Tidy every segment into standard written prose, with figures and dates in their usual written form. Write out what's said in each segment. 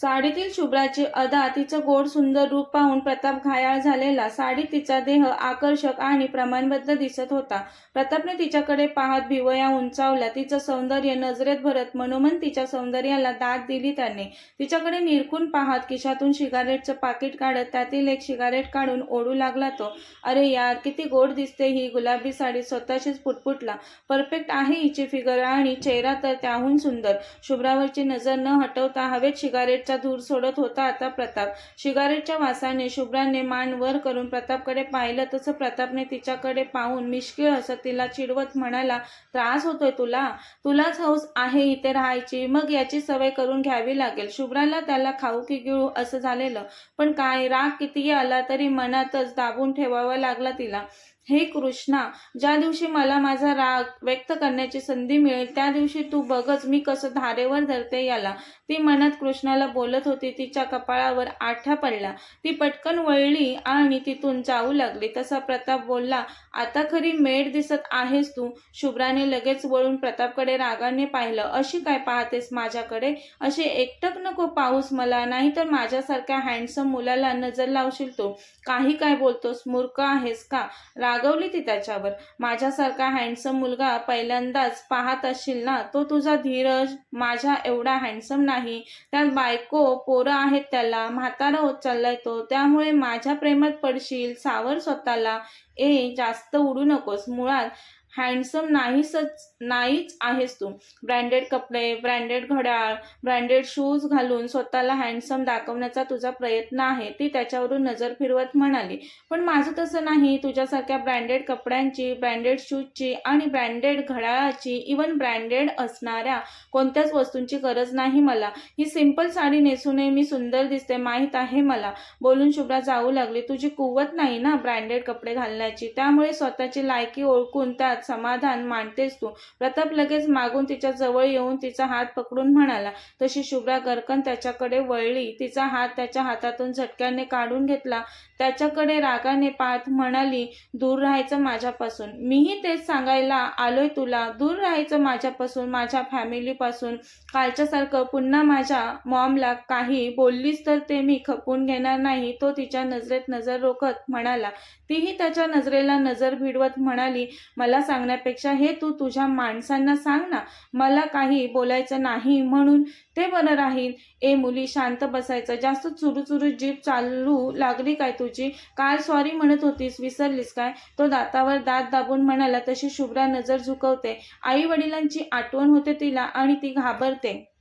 साडीतील शुभ्राची अदा, तिचं गोड सुंदर रूप पाहून प्रताप घायाळ झालेला. साडीत तिचा देह आकर्षक आणि प्रमाणबद्ध दिसत होता. प्रतापने तिच्याकडे पाहत भिवया उंचावल्या. तिचं सौंदर्य नजरेत भरत मनोमन तिच्या सौंदर्याला दाद दिली त्याने. तिच्याकडे निरखून पाहत खिशातून सिगारेटचं पाकिट काढत त्यातील एक सिगारेट काढून ओढू लागला तो. अरे यार, किती गोड दिसते ही गुलाबी साडी, स्वतःशीच पुटपुटला. परफेक्ट आहे हिची फिगर आणि चेहरा तर त्याहून सुंदर. शुभ्रावरची नजर न हटवता हवेत सिगारेट धूर सोडत होता आता प्रताप. सिगारेटच्या वासाने शुभ्राने मान वर करून प्रतापकडे पाहिलं. तसं प्रतापने तिच्याकडे पाहून मिश्किल हसत तिला चिडवत म्हणाला, त्रास होतोय तुला? तुलाच हौस आहे इथे राहायची, मग याची सवय करून घ्यावी लागेल. शुभ्राला त्याला खाऊ की गिळू असं झालेलं. पण काय, राग कितीही आला तरी मनातच दाबून ठेवावा लागला तिला. हे कृष्णा, ज्या दिवशी मला माझा राग व्यक्त करण्याची संधी मिळेल त्या दिवशी तू बघच मी कसं धारेवर धरते याला, ती म्हणत कृष्णाला बोलत होती. तिच्या कपाळावर आठा पडला. ती पटकन वळली आणि तिथून जाऊ लागली. तसा प्रताप बोलला, आता खरी मेड दिसत आहेस तू. शुभ्राने लगेच वळून प्रतापकडे रागाने पाहिलं. अशी काय पाहतेस माझ्याकडे? अशी एकटक नको पाहूस मला, नाहीतर माझ्यासारख्या हँडसम मुलाला नजर लावशील तू. काही काय बोलतोस, मूर्ख आहेस का? रागवली ती त्याच्यावर. माझ्यासारखा हँडसम मुलगा पहिल्यांदाच पाहत असशील ना, तो तुझा धीरज माझ्या एवढा हँडसम नाही. त्यात बायको पोरं आहेत त्याला, म्हातारा होत चाललाय तो, त्यामुळे माझ्या प्रेमात पडशील. सावर स्वतःला. जास्त उडू नकोस. मुळात हँडसम नाहीच आहेस तू. ब्रँडेड कपडे, ब्रँडेड घड्याळ, ब्रँडेड शूज घालून स्वतःला हँडसम दाखवण्याचा तुझा प्रयत्न आहे, ती त्याच्यावरून नजर फिरवत म्हणाली. पण माझं तसं नाही. तुझ्यासारख्या ब्रँडेड कपड्यांची, ब्रँडेड शूजची आणि ब्रँडेड घड्याळाची, इवन ब्रँडेड असणाऱ्या कोणत्याच वस्तूंची गरज नाही मला. ही सिंपल साडी नेसूनही मी सुंदर दिसते, माहीत आहे मला, बोलून शुभ्रा जाऊ लागली. तुझी कुवत नाही ना ब्रँडेड कपडे घालण्याची, त्यामुळे स्वतःची लायकी ओळखून त्यात समाधान मानतेस तू. प्रताप लगेच मागून तिच्या जवळ येऊन तिचा हात पकडून म्हणाला. तशी शुभ्रा गरकन त्याच्याकडे वळली. तिचा हात त्याच्या हातातून झटक्याने काढून घेतला. त्याच्याकडे रागाने पाहत म्हणाली, दूर राहायचं माझ्यापासून. मीही तेच सांगायला आलोय तुला. दूर राहायचं माझ्यापासून, माझ्या फॅमिलीपासून. कालच्यासारखं पुन्हा माझ्या मॉमला काही बोललीस तर ते मी खपवून घेणार नाही, तो तिच्या नजरेत नजर रोखत म्हणाला. तीही त्याच्या नजरेला नजर भिडवत म्हणाली, मला सांगण्यापेक्षा हे तू तुझ्या माणसांना सांग ना. मला काही बोलायचं नाही म्हणून ते बरं राहील. मुली, शांत बसायचं. जास्त चुरू जीभ चालू लागली काय तुझी? काल सॉरी म्हणत होतीस, विसरलीस काय? तो दातावर दात दाबून म्हणाला. तशी शुभ्रा नजर झुकवते. आई वडिलांची आठवण होते तिला आणि ती घाबरते.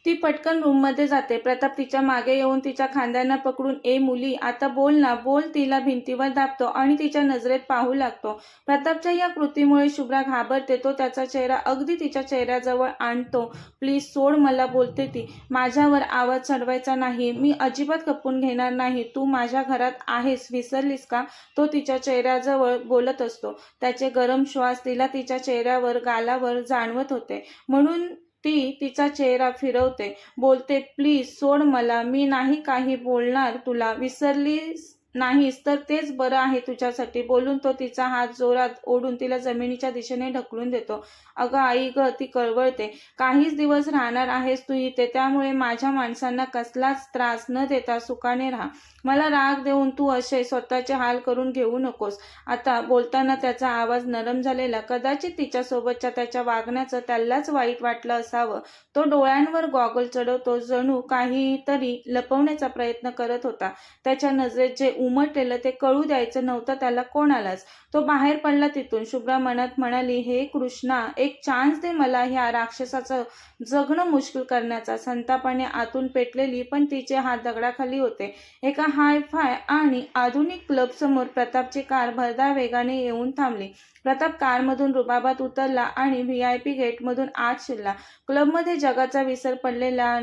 ती पटकन रूममध्ये जाते. प्रताप तिच्या मागे येऊन तिच्या खांद्यांना पकडून, मुली, आता बोल ना, बोल, तिला भिंतीवर दाबतो आणि तिच्या नजरेत पाहू लागतो. प्रतापच्या या कृतीमुळे शुभ्रा घाबरते. तो त्याचा चेहरा अगदी तिच्या चेहऱ्याजवळ आणतो. प्लीज सोड मला, बोलते ती. माझ्यावर आवाज चढवायचा नाही. मी अजिबात खपवून घेणार नाही. तू माझ्या घरात आहेस, विसरलीस का? तो तिच्या चेहऱ्याजवळ बोलत असतो. त्याचे गरम श्वास तिला तिच्या चेहऱ्यावर, गालावर जाणवत होते. म्हणून ती तिचा चेहरा फिरवते. बोलते, प्लीज सोड मला. मी नाही काही बोलणार तुला. विसरलीस नाहीस तर तेच बरं आहे तुझ्यासाठी, बोलून तो तिचा हात जोरात ओढून तिला जमिनीच्या दिशेने ढकलून देतो. अगं आई ग, ती कळवळते. काहीच दिवस राहणार आहेस तू इथे, त्यामुळे माझ्या माणसांना कसलाच त्रास न देता सुखाने राहा. मला राग देऊन तू असे स्वतःचे हाल करून घेऊ नकोस. आता बोलताना त्याचा आवाज नरम झालेला. कदाचित तिच्यासोबतच्या त्याच्या वागण्याचं त्यालाच वाईट वाटलं असावं. तो डोळ्यांवर गॉगल चढवतो, जणू काहीतरी लपवण्याचा प्रयत्न करत होता. त्याच्या नजरेत जे उमटलेलं ते कळू द्यायचं नव्हतं त्याला कोणालाच. तो बाहेर पडला तिथून. शुभ्रा मनात म्हणाली, हे कृष्णा, एक चान्स दे मला ह्या राक्षसाचं जगणं मुश्किल करण्याचा. संतापाने आतून पेटलेली पण तिचे हात दगडाखाली होते. एका हाय-फाय आणि आधुनिक क्लबसमोर प्रतापची कार भरधाव वेगाने येऊन थांबली. प्रताप कारमधून रुबाबात उतरला आणि VIP गेटमधून आत शिरला. क्लबमध्ये जगाचा विसर पडलेल्या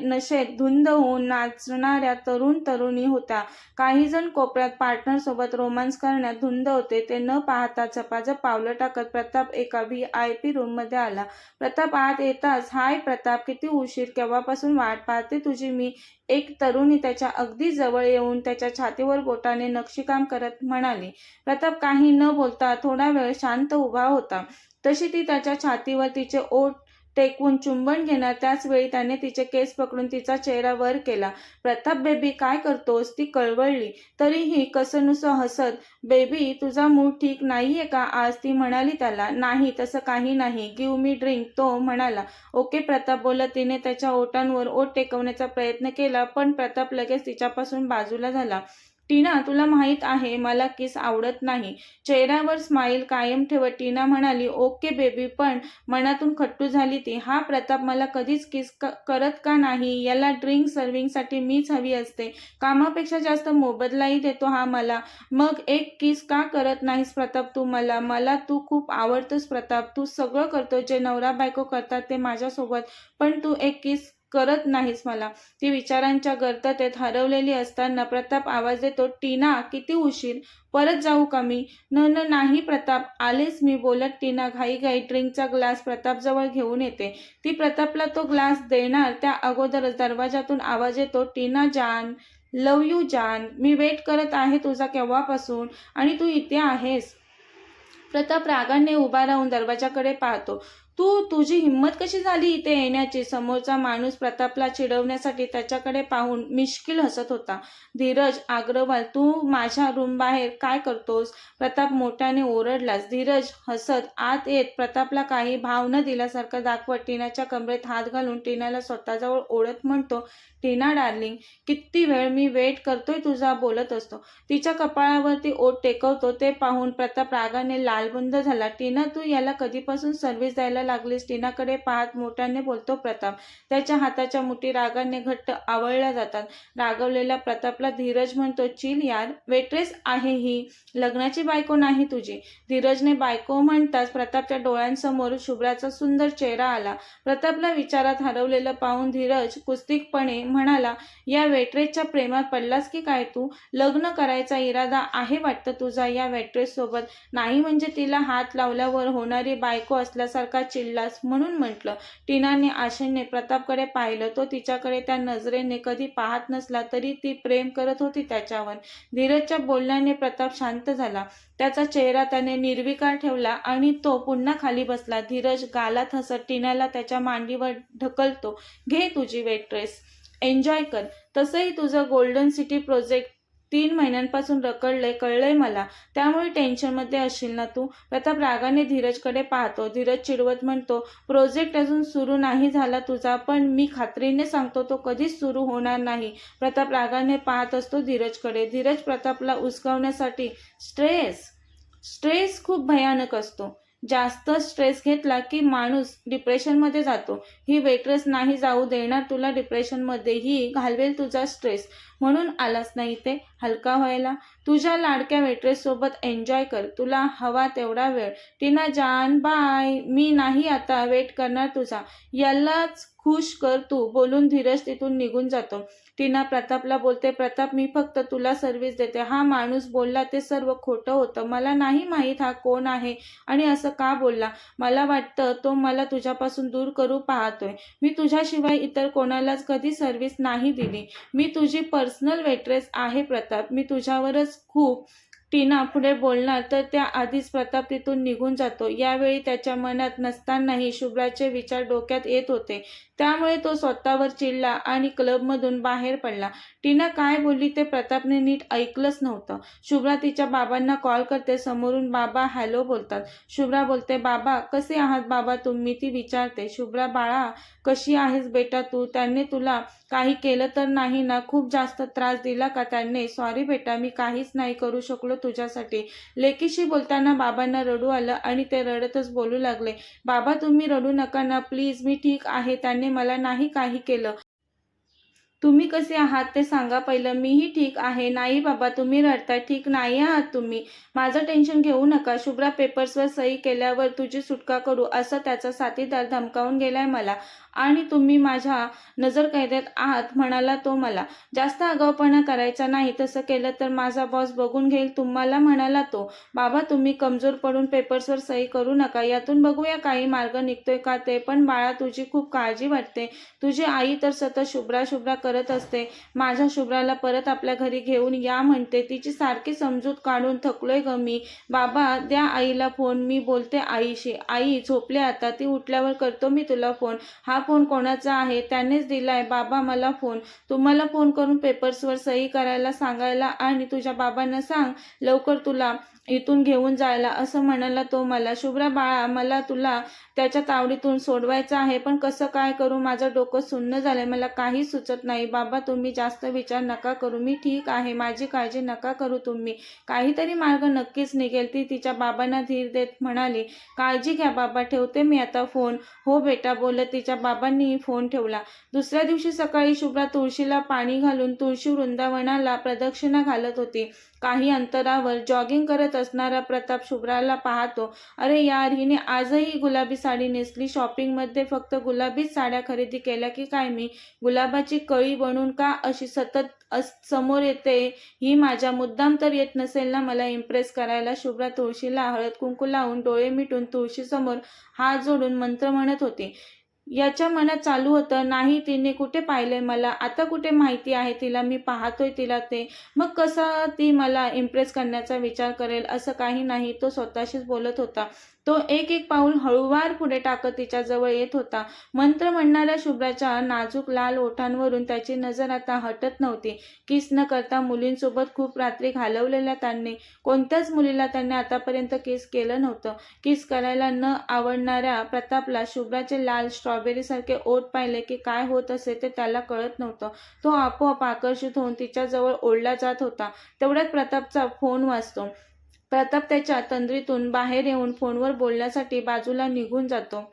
नशेत धुंद होऊन नाचणाऱ्या तरुणी होत्या. काही जण कोपऱ्यात पार्टनरसोबत रोमांस करण्यात धुंद होते. ते न पाहता झपाझप पावलं टाकत प्रताप एका VIP रूममध्ये आला. प्रताप आत येताच, हाय प्रताप, किती उशीर, केव्हापासून वाट पाहते तुझी मी, एक तरुणी त्याच्या अगदी जवळ येऊन त्याच्या छातीवर बोटाने नक्षीकाम करत म्हणाली. प्रताप काही न बोलता थोडा वेळ शांत उभा होता. तशी ती त्याच्या छातीवर तिचे ओठ टेकवून चुंबन घेणार त्याच वेळी त्याने तिचे केस पकडून तिचा चेहरा वर केला. प्रताप बेबी काय करतोस? ती कळवळली. तरीही कसंनुसं हसत, बेबी तुझा मूड ठीक नाहीये का आज? ती म्हणाली त्याला. नाही तसं काही नाही, गिव्ह मी ड्रिंक. तो म्हणाला. ओके प्रताप बोलत तिने त्याच्या ओठांवर ओठ टेकवण्याचा प्रयत्न केला, पण प्रताप लगेच तिच्यापासून बाजूला झाला. टीना तुला माहित आहे मला किस आवडत नाही. चेहऱ्यावर स्माईल कायम ठेवत टीना म्हणाली. ओके बेबी, पण मनातून खट्टू झाली ती. हा प्रताप मला कधीच किस करत का नाही? याला ड्रिंक सर्व्हिंगसाठी मीच हवी असते. कामापेक्षा जास्त मोबदलाही देतो हा मला. मग एक किस का करत नाहीस प्रताप तू मला? मला तू खूप आवडतोस प्रताप. तू सगळं करतो जे नवरा बायको करतात ते माझ्यासोबत, पण तू एक किस करत नाहीस मला. ती विचारांच्या गर्तेत हरवलेली असताना प्रताप आवाज देतो. टीना किती उशीर? परत जाऊ का मी? नाही प्रताप, आलेच मी बोलत टीना घाईघाई ड्रिंकचा ग्लास प्रतापजवळ घेऊन येते. ती प्रतापला तो ग्लास देणार त्या अगोदरच दरवाजातून आवाज येतो. टीना जान, लव यू जान, मी वेट करत आहे तुझा केव्हापासून, आणि तू इथे आहेस. प्रताप रागाने उभा राहून दरवाजाकडे पाहतो. तुझी हिंमत कशी झाली इथे येण्याची? समोरचा माणूस प्रतापला चिडवण्यासाठी त्याच्याकडे पाहून मिश्किल हसत होता. धीरज अग्रवाल, तू माझ्या रूम बाहेर काय करतोस? प्रताप मोठ्याने ओरडलास. धीरज हसत आत येत प्रतापला काही भाव न दिल्यासारखं दाखवत टीनाच्या कमरेत हात घालून टीनाला स्वतःजवळ ओढत म्हणतो. टीना डार्लिंग, किती वेळ मी वेट करतोय तुझा बोलत असतो. तिच्या कपाळावरती ओठ टेकवतो ते पाहून प्रताप रागाने लालबुंद झाला. टीना तू याला कधीपासून सर्व्हिस द्यायला लागलीस? टीनाकडे पाहत मोठ्याने बोलतो प्रताप. त्याच्या हाताच्या मुठी रागाने घट्ट आवळल्या जातात. रागवलेल्या प्रतापला धीरज म्हणतो. चिल यार, वेट्रेस आहे ही, लग्नाची बायको नाही तुझी. धीरजने बायको म्हणताच प्रतापच्या डोळ्यांसमोर शुभ्राचा सुंदर चेहरा आला. प्रतापला विचारात हरवलेलं पाहून धीरज कुस्तिकपणे म्हणाला. या वेट्रेसच्या प्रेमात पडलास की काय तू? लग्न करायचा इरादा आहे वाटतं तुझा या वेट्रेस सोबत? नाही म्हणजे तिला हात लावल्यावर होणारी बायको असल्यासारखा चिडलास म्हणून म्हटलं. टीनाने आशेने प्रतापकडे पाहिलं. तो तिच्याकडे त्या नजरेने कधी पाहत नसला तरी ती प्रेम करत होती त्याच्यावर. धीरजच्या बोलण्याने प्रताप शांत झाला. त्याचा चेहरा त्याने निर्विकार ठेवला आणि तो पुन्हा खाली बसला. धीरज गालात हसत टीनाला त्याच्या मांडीवर ढकलतो. घे तुझी वेट्रेस, एन्जॉय कर. तसंही तुझं गोल्डन सिटी प्रोजेक्ट 3 महिन्यांपासून रखडलंय कळलंय मला, त्यामुळे टेन्शनमध्ये असशील ना तू? प्रताप रागाने धीरजकडे पाहतो. धीरज चिडवत म्हणतो. प्रोजेक्ट अजून सुरू नाही झाला तुझा, पण मी खात्रीने सांगतो तो कधीच सुरू होणार नाही. प्रताप रागाने पाहत असतो धीरजकडे. धीरज प्रतापला उचकावण्यासाठी स्ट्रेस खूप भयानक असतो. जास्त स्ट्रेस घेतला की माणूस डिप्रेशनमध्ये जातो. ही वेट्रेस नाही जाऊ देणार तुला डिप्रेशनमध्ये, ही घालवेल तुझा स्ट्रेस. म्हणून आलास नाही ते हलका व्हायला? तुझ्या लाडक्या वेट्रेस सोबत एन्जॉय कर, तुला हवा तेवढा वेळ. टीना जान बाय, मी नाही आता वेट करणार तुझा, यालाच खुश कर तू, बोलून धीरज तिथून निघून जातो. टीना प्रतापला बोलते. प्रताप, मी फक्त तुला सर्व्हिस देते. हा माणूस बोलला ते सर्व खोटं होतं. मला नाही माहीत हा कोण आहे आणि असं का बोलला. मला वाटतं तो मला तुझ्यापासून दूर करू पाहतोय. मी तुझ्याशिवाय इतर कोणालाच कधी सर्व्हिस नाही दिली. मी तुझी पर्सनल वेट्रेस आहे प्रताप, मी तुझ्यावरच खूप. टीना पुढे बोलणार तर त्या आधीच प्रताप तिथून निघून जातो. यावेळी त्याच्या मनात नसतानाही शुभ्राचे विचार डोक्यात येत होते. त्यामुळे तो स्वतःवर चिडला आणि क्लबमधून बाहेर पडला. टीना काय बोलली ते प्रतापने नीट ऐकलंच नव्हतं. शुभ्रा तिच्या बाबांना कॉल करते. समोरून बाबा हॅलो बोलतात. शुभ्रा बोलते. बाबा कसे आहात बाबा तुम्ही? ती विचारते. शुभ्रा, बाळा कशी आहेस बेटा तू? त्यांनी तुला काही केलं तर नाही ना? खूप जास्त त्रास दिला का त्यांनी? सॉरी बेटा, मी काहीच नाही करू शकलो तुझ्यासाठी. लेकीशी बोलताना बाबांना रडू आलं आणि ते रडतच बोलू लागले. बाबा तुम्ही रडू नका ना प्लीज, मी ठीक आहे, त्यांनी मला नाही काही केलं. तुम्ही कसे आहात ते सांगा पहिलं. मीही ठीक आहे. नाही बाबा तुम्ही रडताय, ठीक नाही आहात तुम्ही. माझं टेन्शन घेऊ नका. शुभ्रा पेपर्सवर सही केल्यावर तुझी सुटका करू असं त्याचा साथीदार धमकावून गेलाय मला. आणि तुम्ही माझ्या नजरकैदेत आहात म्हणाला तो मला. जास्त आगाऊपणा करायचा नाही, तसं केलं तर माझा बॉस बघून घेईल तुम्हाला म्हणाला तो. बाबा तुम्ही कमजोर पडून पेपर्सवर सही करू नका, यातून बघूया काही मार्ग निघतोय का ते. पण बाळा तुझी खूप काळजी वाटते. तुझी आई तर सतत शुभ्रा शुभ्रा करत असते. माझ्या शुभ्राला परत आपल्या घरी घेऊन या म्हणते. तिची सारखी समजूत काढून थकलोय ग मी. बाबा द्या आईला फोन, मी बोलते आईशी. आई झोपले आता, ती उठल्यावर करतो मी तुला फोन. हा फोन कोणाचा आहे? त्यानेच दिलाय बाबा मला फोन. तुम्हाला फोन करून पेपर्सवर सही करायला सांगायला आणि तुझ्या बाबांना सांग लवकर तुला इथून घेऊन जायला असं म्हणाला तो मला. शुभ्रा बाळा मला तुला त्याच्या तावडीतून सोडवायचं आहे, पण कसं काय करू? माझं डोकं सुन्न झालंय, मला काही सुचत नाही. बाबा तुम्ही जास्त विचार नका करू, मी ठीक आहे, माझी काळजी नका करू तुम्ही. काहीतरी मार्ग नक्कीच निघेल. ती तिच्या बाबांना धीर देत म्हणाली. काळजी घ्या बाबा, ठेवते मी आता फोन. हो बेटा बोलत तिच्या बाबांनीही फोन ठेवला. दुसऱ्या दिवशी सकाळी शुभ्रा तुळशीला पाणी घालून तुळशी वृंदावनाला प्रदक्षिणा घालत होती. काही अंतरावर जॉगिंग करत असणारा प्रताप शुभ्राला पाहतो. अरे यार, हिने आजही गुलाबी साडी नेसली. शॉपिंगमध्ये फक्त गुलाबीच साड्या खरेदी केल्या की काय मी? गुलाबाची कळी बनून का अशी सतत समोर येते ही? माझ्या मुद्दाम तर येत नसेल ना मला इम्प्रेस करायला? शुभ्रा तुळशीला हळद कुंकू लावून डोळे मिटून तुळशीसमोर हात जोडून मंत्र म्हणत होती. याच्या मनात चालू होतं, नाही तिने कुठे पाहिलंय मला, आता कुठे माहिती आहे तिला मी पाहतोय तिला ते, मग कसा ती मला इम्प्रेस करण्याचा विचार करेल? असं काही नाही, तो स्वतःशीच बोलत होता. तो एक एक पाऊल हळूवार पुढे टाकत तिच्या जवळ येत होता. मंत्र म्हणणाऱ्या शुभ्राच्या नाजूक लाल ओठांवरून त्याची नजर आता हटत नव्हती. किस न करता मुलींसोबत खूप रात्री घालवलेल्या त्यांनी कोणत्याच मुलीला त्याने आतापर्यंत किस केलं नव्हतं. किस करायला न आवडणाऱ्या प्रतापला शुभ्राचे लाल स्ट्रॉबेरी सारखे ओठ पाहिले की काय होत असे ते त्याला कळत नव्हतं. तो आपोआप आकर्षित होऊन तिच्याजवळ ओढला जात होता. तेवढ्यात प्रतापचा फोन वाजतो. प्रताप त्याच्या तंद्रीतून बाहेर येऊन फोनवर बोलण्यासाठी बाजूला निघून जातो.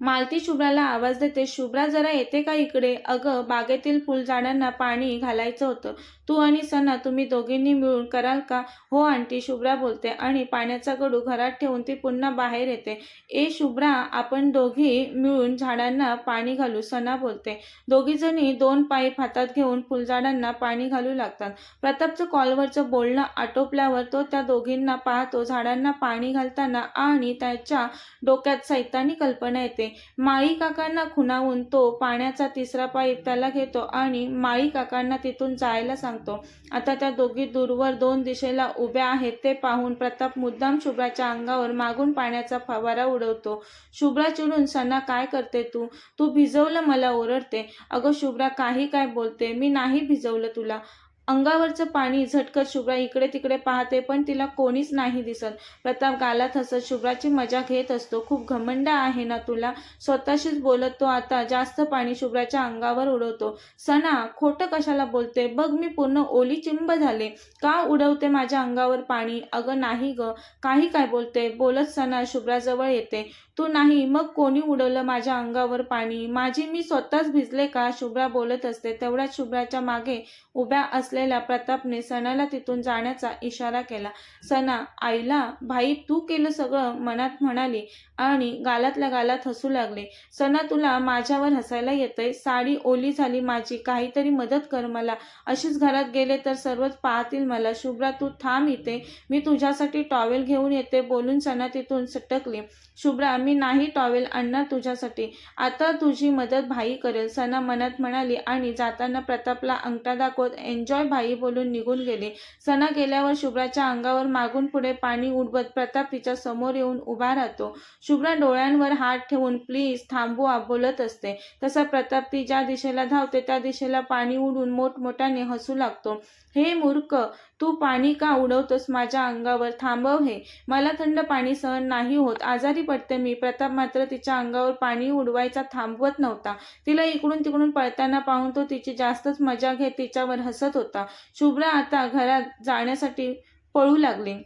मालती शुभ्राला आवाज देते. शुभ्रा जरा येते का इकडे? अगं बागेतील फुलझाडांना पाणी घालायचं होतं. तू आणि सना तुम्ही दोघींनी मिळून कराल का? हो आंटी, शुभ्रा बोलते आणि पाण्याचा गडू घरात ठेवून ती पुन्हा बाहेर येते. ए शुभ्रा, आपण दोघी मिळून झाडांना पाणी घालू, सना बोलते. दोघीजणी 2 पाईप हातात घेऊन फुलझाडांना पाणी घालू लागतात. प्रतापचं कॉलवरचं बोलणं आटोपल्यावर तो त्या दोघींना पाहतो झाडांना पाणी घालताना आणि त्याच्या डोक्यात सैतानी कल्पना येते. माळी काकांना खुणावून तो पाण्याचा 3रा पाईप त्याला घेतो आणि माळी काकांना तिथून जायला सांगतो. आता त्या दोघी दूरवर 2 दिशेला उभ्या आहेत ते पाहून प्रताप मुद्दाम शुभ्राच्या अंगावर मागून पाण्याचा फवारा उडवतो. शुभ्रा चिडून, सना काय करते तू? तू भिजवलं मला ओरडते. अगं शुभ्रा काही काय बोलते? मी नाही भिजवलं तुला. अंगावरचं पाणी झटकत शुभ्रा इकडे तिकडे पाहते पण तिला कोणीच नाही दिसत. प्रताप गालात हसत शुभ्राची मजा घेत असतो. खूप घमंड आहे ना तुला? स्वतःशीच बोलत तो आता जास्त पाणी शुभ्राच्या अंगावर उडवतो. सना खोटं कशाला बोलते? बघ मी पूर्ण ओली चिंब झाले. का उडवते माझ्या अंगावर पाणी? अगं नाही ग, काही काय बोलते? बोलत सना शुभ्राजवळ येते. तू नाही मग कोणी उडवलं माझ्या अंगावर पाणी? माझी मी स्वतःच भिजले का? शुभ्रा बोलत असते. तेवढ्यात शुभ्राच्या मागे उभ्या असलेल्या प्रतापने सनाला तिथून जाण्याचा इशारा केला. सना आईला भाई तू केलं सगळं मनात म्हणाली आणि गालातल्या गालात हसू लागले. सना तुला माझ्यावर हसायला येतंय? साडी ओली झाली माझी, काहीतरी मदत कर मला. अशीच घरात गेले तर सर्वच पाहतील मला. शुभ्रा तू थांब इथे, मी तुझ्यासाठी टॉवेल घेऊन येते. बोलून सना तिथून सटकली. शुभ्रा मी नाही टॉवेल आणणार तुझ्यासाठी, आता तुझी मदत भाई करेल, सना मनात म्हणाली आणि जाताना प्रतापला अंगठा दाखवत एन्जॉय भाई बोलून निघून गेली. सना गेल्यावर शुभ्राच्या अंगावर मागून पुढे पाणी उडवत प्रताप तिच्या समोर येऊन उभा राहतो. शुभ्रा डोळ्यांवर हात ठेवून प्लीज थांबवा बोलत असते. तसा प्रताप ती ज्या दिशेला धावते त्या दिशेला पाणी उडून मोठमोठ्याने हसू लागतो. हे मूर्ख, तू पाणी का उडवतोस माझ्या अंगावर? थांबव हे, मला थंड पाणी सहन नाही होत, आजारी पडते मी. प्रताप मात्र तिच्या अंगावर पाणी उडवायचा थांबवत नव्हता. तिला इकडून तिकडून पळताना पाहून तो तिची जास्तच मजा घेत तिच्यावर हसत होता. शुभ्रा आता घरात जाण्यासाठी पळू लागली.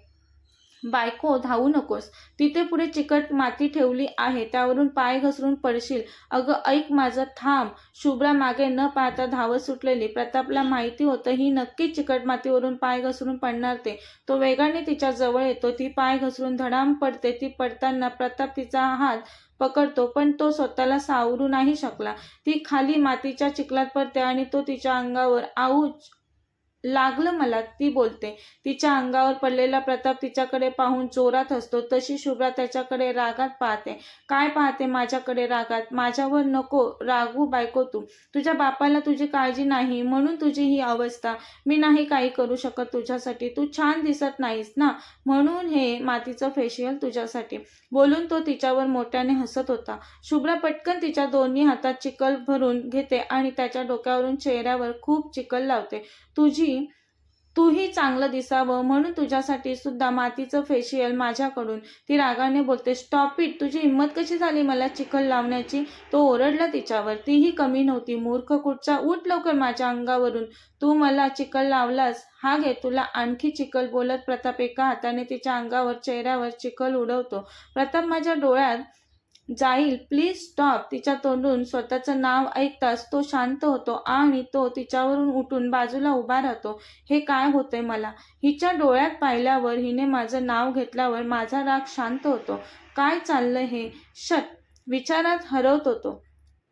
बायको धावू नकोस, तिथे पुढे चिकट माती ठेवली आहे, त्यावरून पाय घसरून पडशील. अगं ऐक माझं, थांब. शुभ्रा मागे न पाहता धावत सुटलेली. प्रतापला माहिती होतं ही नक्कीच चिकट मातीवरून पाय घसरून पडणार ते. तो वेगाने तिच्या जवळ येतो. ती पाय घसरून धडाम पडते. ती पडताना प्रताप तिचा हात पकडतो, पण तो स्वतःला सावरू नाही शकला. ती खाली मातीच्या चिखलात पडते आणि तो तिच्या अंगावर आऊच लागलं मला, ती बोलते. तिच्या अंगावर पडलेला प्रताप तिच्याकडे पाहून जोरात हसतो. तशी शुभ्रा त्याच्याकडे रागात पाहते. काय पाहते माझ्याकडे रागात? माझ्यावर नको रागू बायको तू. तुझ्या बापाला तुझी काळजी नाही म्हणून तुझी ही अवस्था. मी नाही काही करू शकत तुझ्यासाठी. तू छान दिसत नाहीस ना, म्हणून हे मातीचं फेशियल तुझ्यासाठी. बोलून तो तिच्यावर मोठ्याने हसत होता. शुभ्रा पटकन तिच्या दोन्ही हातात चिखल भरून घेते आणि त्याच्या डोक्यावरून चेहऱ्यावर खूप चिखल लावते. तूही चांगलं दिसावं म्हणून तुझ्यासाठी सुद्धा मातीचं फेशियल माझ्याकडून, ती रागाने बोलते. Stop it. तुझी हिंमत कशी झाली मला चिखल लावण्याची? तो ओरडला तिच्यावर. तीही कमी नव्हती. मूर्ख कुठचा, उठ लवकर माझ्या अंगावरून. तू मला चिखल लावलास, हा घे तुला आणखी चिखल. बोलत प्रताप एका हाताने तिच्या अंगावर चेहऱ्यावर चिखल उडवतो. प्रताप माझ्या डोळ्यात जाईल, प्लीज स्टॉप. तिच्या तोंडून स्वतःचं नाव ऐकताच तो शांत होतो आणि तो तिच्यावरून उठून बाजूला उभा राहतो. हे काय होतंय मला? हिच्या डोळ्यात पाहिल्यावर, हिने माझं नाव घेतल्यावर माझा राग शांत होतो. काय चाललंय हे? शट. विचारात हरवतो तो.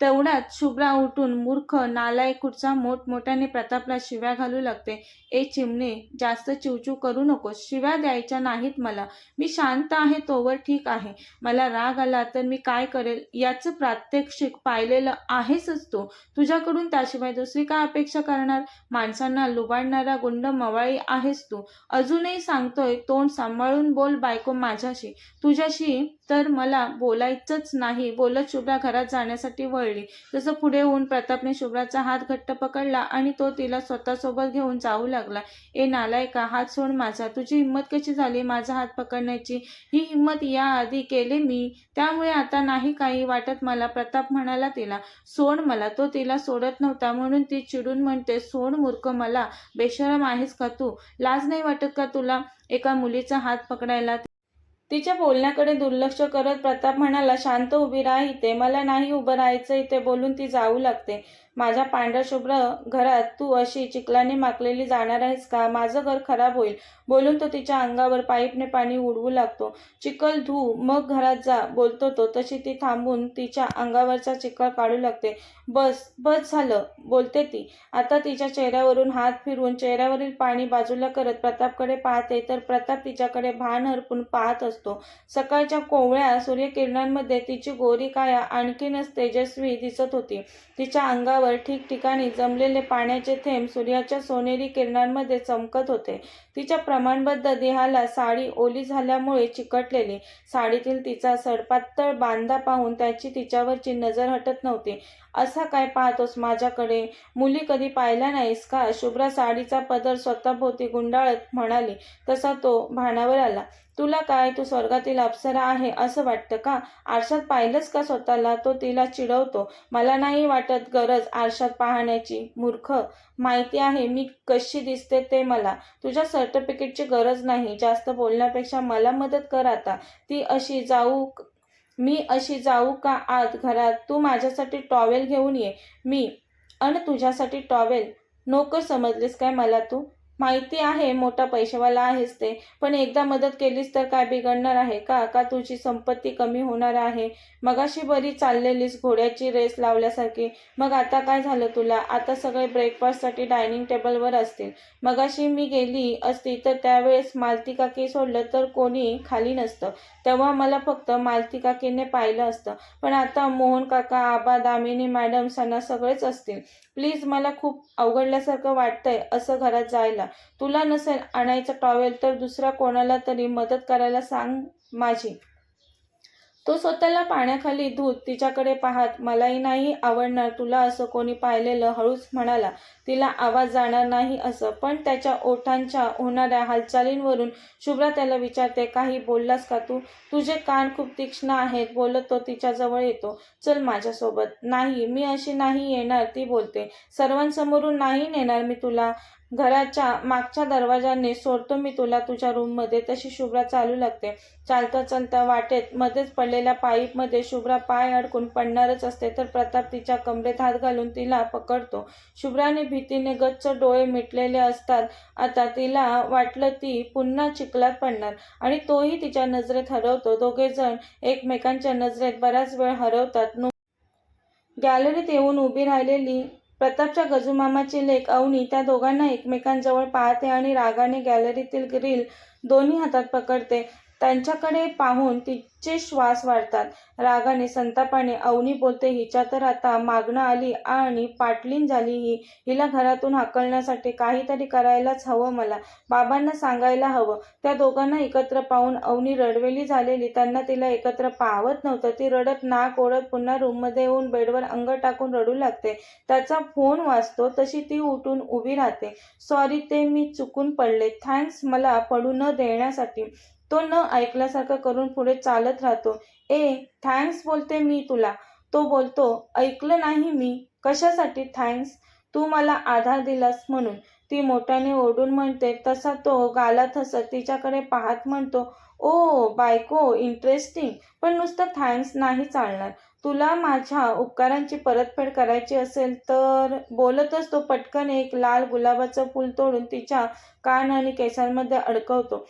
तेवढ्यात शुभ्रा उठून मूर्ख नालायक कुठचा मोठमोठ्याने प्रतापला शिव्या घालू लागते. ए चिमणे, जास्त चिवचिव करू नकोस. शिव्या द्यायच्या नाहीत मला. मी शांत आहे तोवर ठीक आहे. मला राग आला तर मी काय करेल याचं प्रात्यक्षिक पाहिलेलं आहेसच तू. तुझ्याकडून त्याशिवाय दुसरी काय अपेक्षा करणार? माणसांना लुबाडणारा गुंड मवाळी आहेस तू. अजूनही सांगतोय, तोंड सांभाळून बोल बायको माझ्याशी. तुझ्याशी तर मला बोलायचंच नाही. बोलत शुभ्रा घरात जाण्यासाठी वळली. तसं पुढे होऊन प्रतापने शुभ्राचा हात घट्ट पकडला आणि तो तिला स्वतःसोबत घेऊन जाऊ लागला. ए नालायका, हात सोड माझा. तुझी हिंमत कशी झाली माझा हात पकडण्याची? ही हिंमत याआधी केले मी, त्यामुळे आता नाही काही वाटत मला. प्रताप म्हणाला तिला. सोड मला. तो तिला सोडत नव्हता म्हणून ती चिडून म्हणते, सोड मूर्ख मला. बेशरम आहेस का तू? लाज नाही वाटत का तुला एका मुलीचा हात पकडायला? तिच्या बोलण्याकडे दुर्लक्ष करत प्रताप म्हणाला, शांत उभी राहा इथे. मला नाही उभं राहायचं इथे. बोलून ती जाऊ लागते. माझ्या पांढऱ्या शुभ्र घरात तू अशी चिखलाने माखलेली जाणार आहेस का? माझं घर खराब होईल. बोलून तो तिच्या अंगावर पाईपने पाणी उडवू लागतो. चिखल धू मग घरात जा, बोलतो तो. तशी ती थांबून तिच्या अंगावरचा चिखल काढू लागते. बस बस झालं, बोलते ती. आता तिच्या चेहऱ्यावरून हात फिरवून चेहऱ्यावरील पाणी बाजूला करत प्रतापकडे पाहते तर प्रताप तिच्याकडे भान हरपून पाहत असतो. सकाळच्या कोवळ्या सूर्यकिरणांमध्ये तिची गोरी काया आणखीनच तेजस्वी दिसत होती. तिच्या अंगावर ठिकठिकाणी जमलेले पाण्याचे थेंब सूर्याच्या सोनेरी किरणांमध्ये चमकत होते. तिच्या प्रमाणबद्ध देहाला साडी ओली झाल्यामुळे चिकटलेली. साडीतील तिचा सडपातळ बांधा पाहून त्याची तिच्यावरची नजर हटत नव्हती. असा काय पाहतोस माझ्याकडे? मुली कधी पाहिल्या नाहीस का? शुभ्रा साडीचा पदर स्वतःभोवती गुंडाळत म्हणाली. तसा तो भानावर आला. तुला काय, तू स्वर्गातील अप्सरा आहे असं वाटतं का? आरशात पाहिलंस का स्वतःला? तो तिला चिडवतो. मला नाही वाटत गरज आरशात पाहण्याची, मूर्ख. माहिती आहे मी कशी दिसते ते मला. तुझ्या सर्टिफिकेटची गरज नाही. जास्त बोलण्यापेक्षा मला मदत कर आता. मी अशी जाऊ का आत घरात? तू माझ्यासाठी टॉवेल घेऊन ये. मी तुझ्यासाठी टॉवेल? नोकर समजलीस काय मला तू? माहिती आहे मोठा पैशावाला आहेस ते, पण एकदा मदत केलीस तर काय बिघडणार आहे का? का तुझी संपत्ती कमी होणार आहे? मगाशी बरी चाललेलीस घोड्याची रेस लावल्यासारखी. मग आता काय झालं तुला? आता सगळे ब्रेकफास्टसाठी डायनिंग टेबलवर असतील. मगाशी मी गेली असती तर त्यावेळेस मालती काकी सोडलं तर कोणी खाली नसतं. तेव्हा मला फक्त मालती काकीने पाहिलं असतं. पण आता मोहन काका, आबा, दामिनी मॅडम, सणा सगळेच असतील. प्लीज, मला खूप अवघडल्यासारखं वाटतंय असं घरात जायला. तुला नसेल आणायचं टॉवेल तर दुसऱ्या कोणाला तरी मदत करायला सांग माझी. तो स्वतःला पाण्याखाली धूत तिच्याकडे पाहत, मलाही नाही आवडणार तुला असं कोणी पाहिलेलं, हळूच म्हणाला. तिला आवाज जाणार नाही असं, पण त्याच्या ओठांच्या होणाऱ्या हालचालींवरून शुभ्रा त्याला विचारते, काही बोललास का तू? तुझे कान खूप तीक्ष्ण आहेत. बोलत तो तिच्याजवळ येतो. चल माझ्यासोबत. नाही, मी अशी नाही येणार, ती बोलते. सर्वांसमोरून नाही नेणार मी तुला. घराच्या मागच्या दरवाजाने सोडतो मी तुला तुझ्या रूममध्ये. तशी शुभ्रा चालू लागते. चालता चालता वाटेत मध्येच पडलेल्या पाईपमध्ये शुभ्रा पाय अडकून पडणारच असते तर प्रताप तिच्या कमरेत हात घालून तिला पकडतो. शुभ्राने भीतीने गच्च डोळे मिटलेले असतात. आता तिला वाटलं ती पुन्हा चिखलात पडणार आणि तोही तिच्या नजरेत हरवतो. दोघेजण एकमेकांच्या नजरेत बराच वेळ हरवतात. गॅलरीत येऊन उभी राहिलेली प्रतापच्या गजूमामाची लेक अवनी त्या दोघांना एकमेकांजवळ पाहते आणि रागाने गॅलरीतील ग्रिल दोन्ही हातात पकडते. त्यांच्याकडे पाहून तिचे श्वास वाढतात. रागाने संतापाने अवनी बोलते, हिच्या तर आता मागणं आली आणि पाटलीन झाली ही. हिला घरातून हाकलण्यासाठी काहीतरी करायलाच हवं मला. बाबांना सांगायला हवं. त्या दोघांना एकत्र पाहून अवनी रडवेली झालेली. त्यांना तिला एकत्र पाहवत नव्हतं. ती रडत नाक ओढत पुन्हा रूममध्ये येऊन बेडवर अंग टाकून रडू लागते. त्याचा फोन वाजतो तशी ती उठून उभी राहते. सॉरी ते मी चुकून पडले. थँक्स मला पडू न देण्यासाठी. तो न ऐकल्यासारखं करून पुढे चालत राहतो. थँक्स बोलते मी तुला. तो बोलतो, ऐकलं नाही मी. कशासाठी थँक्स? तू मला आधार दिलास म्हणून. ती मोठ्याने ओरडून म्हणते तसा तो गालात हसत तिच्याकडे पाहत म्हणतो, ओ बायको इंटरेस्टिंग. पण नुसतं थँक्स नाही चालणार. तुला माझ्या उपकारांची परतफेड करायची असेल तर. बोलतच तो पटकन एक लाल गुलाबाचं फूल तोडून तिच्या कान आणि केसांमध्ये अडकवतो.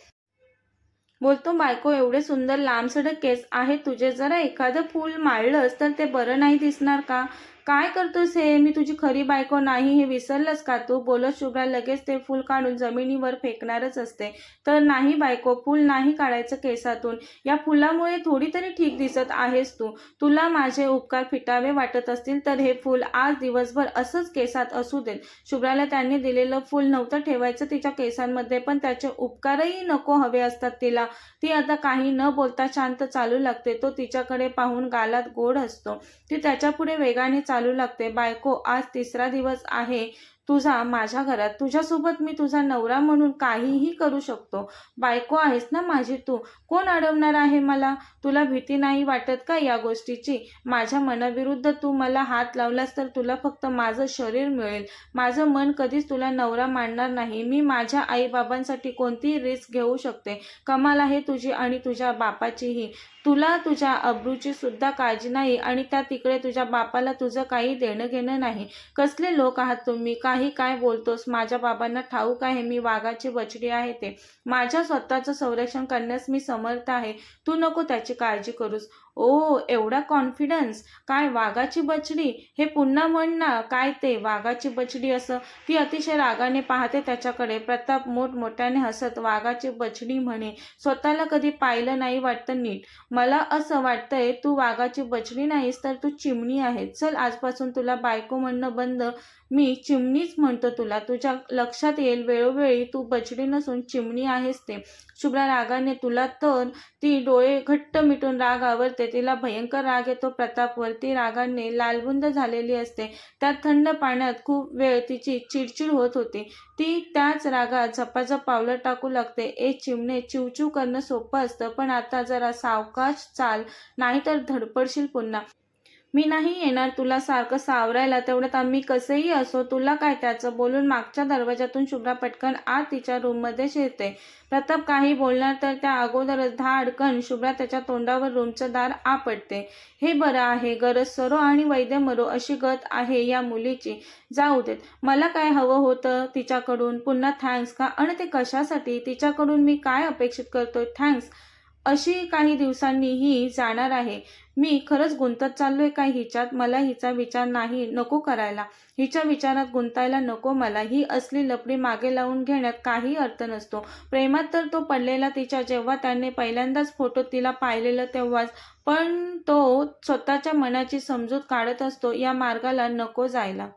बोलतो, बायको एवढे सुंदर लांबसडक केस आहेत तुझे. जरा एखादं फूल माळलंस तर ते बरं नाही दिसणार का? काय करतोस हे? मी तुझी खरी बायको नाही हे विसरलंस का तू? बोलत शुभ्रा लगेच ते फूल काढून जमिनीवर फेकणारच असते. तर नाही बायको, फूल नाही काढायचं केसातून. या फुलामुळे थोडी तरी ठीक दिसत आहेस तू. तुला माझे उपकार फिटावे वाटत असतील तर हे फूल आज दिवसभर असंच केसात असू देत. शुभ्राला त्यांनी दिलेलं फूल नव्हतं ठेवायचं तिच्या केसांमध्ये, पण त्याचे उपकारही नको हवे असतात तिला. ती आता काही न बोलता शांत चालू लागते. तो तिच्याकडे पाहून गालात गोड हसतो. ती त्याच्यापुढे वेगाने चालू लागते. बायको, आज तिसरा दिवस आहे तुझा माझ्या घरात. तुझ्यासोबत मी तुझा नवरा म्हणून काहीही करू शकतो. बायको आहेस ना माझी तू. कोण अडवणार आहे मला? तुला भीती नाही वाटत का या गोष्टीची? माझ्या मनाविरुद्ध तू मला हात लावलास तर तुला फक्त माझं शरीर मिळेल. माझं मन कधीच तुला नवरा मानणार नाही. मी माझ्या आईबाबांसाठी कोणतीही रिस्क घेऊ शकते. कमाल आहे तुझी आणि तुझ्या बापाचीही. तुला तुझ्या अब्रूची सुद्धा काळजी नाही आणि त्या तिकडे तुझ्या बापाला तुझं काही देणं घेणं नाही. कसले लोक आहात तुम्ही? काही काय बोलतोस? माझ्या बाबांना ठाऊक आहे मी वाघाची बछडी आहे ते. माझ्या स्वतःचं संरक्षण करण्यास मी समर्थ आहे. तू नको त्याची काळजी करूस. ओ एवढा कॉन्फिडन्स? काय वाघाची बछडी? हे पुन्हा म्हण ना. काय ते वाघाची बछडी असं? ती अतिशय रागाने पाहते त्याच्याकडे. प्रताप मोठमोठ्याने हसत वाघाची बछडी म्हणे. स्वतःला कधी पाहिलं नाही वाटतं नीट. मला असं वाटतंय तू वाघाची बछडी नाहीस तर तू चिमणी आहे. चल आजपासून तुला बायको म्हणणं बंद. मी चिमणीच म्हणतो तुला. तुझ्या लक्षात येईल वेळोवेळी तू बछडी नसून चिमणी आहेस ते. शुभ्रा रागाने तुला तर. ती डोळे घट्ट मिटून राग आवरते. तिला भयंकर राग येतो प्रतापवर. ती रागाने लालबुंद झालेली असते. त्या थंड पाण्यात खूप वेळ तिची चिडचिड होत होती. ती त्याच रागात झपाझप पावलं टाकू लागते. चिमणे, चिवचिव करणं सोपं असतं पण आता जरा सावकाश चाल नाहीतर धडपडशील पुन्हा. मी नाही येणार तुला सारखं सावरायला. तेवढ्यात आम्ही कसेही असो. तुला काय त्याचं? बोलून मागच्या दरवाजातून शुभ्रा पटकन आत तिच्या रूममध्ये शिरते. प्रताप काही बोलणार तर त्या अगोदरच धाडकन शुभ्रा त्याच्या तोंडावर रूमचं दार आपटते. हे बरं आहे. गरज सरो आणि वैद्य मरो अशी गत आहे या मुलीची. जाऊ देत. मला काय हवं होतं तिच्याकडून? पुन्हा थँक्स का? आणि ते कशासाठी? तिच्याकडून मी काय अपेक्षित करतोय? थँक्स. अशी काही दिवसांनी ही जाणार आहे. मी खरंच गुंतत चाललोय काय हिच्यात? मला हिचा विचार नाही नको करायला. हिच्या विचारात गुंतायला नको मला. ही असली लपडी मागे लावून घेण्यात काही अर्थ नसतो. प्रेमात तर तो पडलेला तिच्या जेव्हा त्याने पहिल्यांदाच फोटो तिला पाहिलेलं तेव्हाच. पण तो स्वतःच्या मनाची समजूत काढत असतो. या मार्गाला नको जायला.